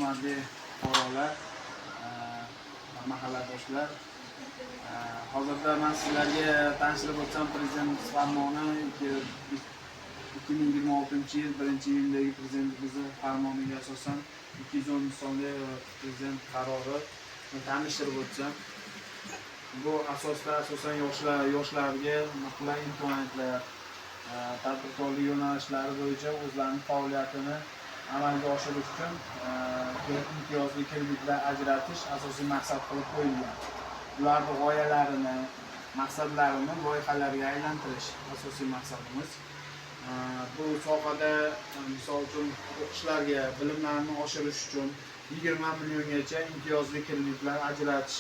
hurmatli fuqarolar, mahalladoshlar, hozirda men sizlarga tanishtirib o'tsam, Prezident farmoni 2026-yil 1-iyundagi Prezidentimizning farmoniga asosan 210 sonli Prezident qarori tanishtirib o'tsam, bu asosda asosan yoshlarga qulay imkoniyatlar, tadbirkorlik yo'nalishlari bo'yicha o'zlarining faoliyatini amalga oshirish uchun imtiyozli kreditlar ajratish asosiy maqsad qilib qo'yilgan. Ularning g'oyalarini, maqsadlarini loyihalarga aylantirish asosiy maqsadimiz. Bu sohada misol uchun o'qishlarga, bilimlarni oshirish uchun 20 milliongacha imtiyozli kreditlar ajratish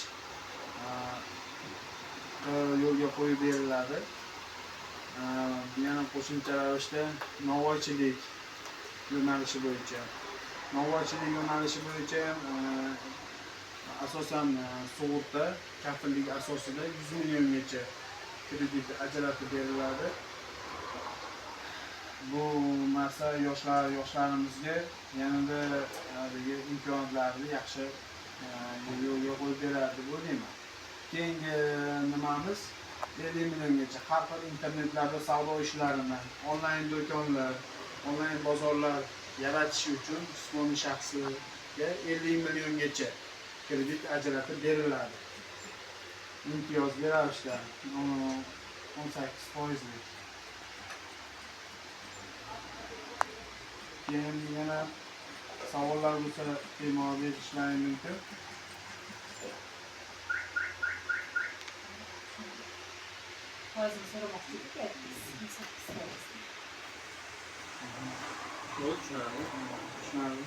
yo'lga qo'yib beriladi. Yana qo'shimcha ravishda novvoychilik yo'nalishi bo'yicha asosan sug'urta kafillik asosida 100 milliongacha kredit ajratib beriladi. Bu narsa yoshlarimizga yanada imkoniyatlarni yaxshi yo'lga qo'yib beradi deb o'ylayman. Keyingi nimamiz 50 milliongacha har xil internetlarda savdo ishlarini, onlayn do'konlar, onlayn bozorlar yaratish uchun jismoniy shaxsga 50 milliongacha kredit ajratib beriladi. Imtiyozli ravishda 18%lik. Keyin yana savollar bo'lsa bemalol berishlaring mumkin. Hozir so'ramoqchi edik. Tushunarli.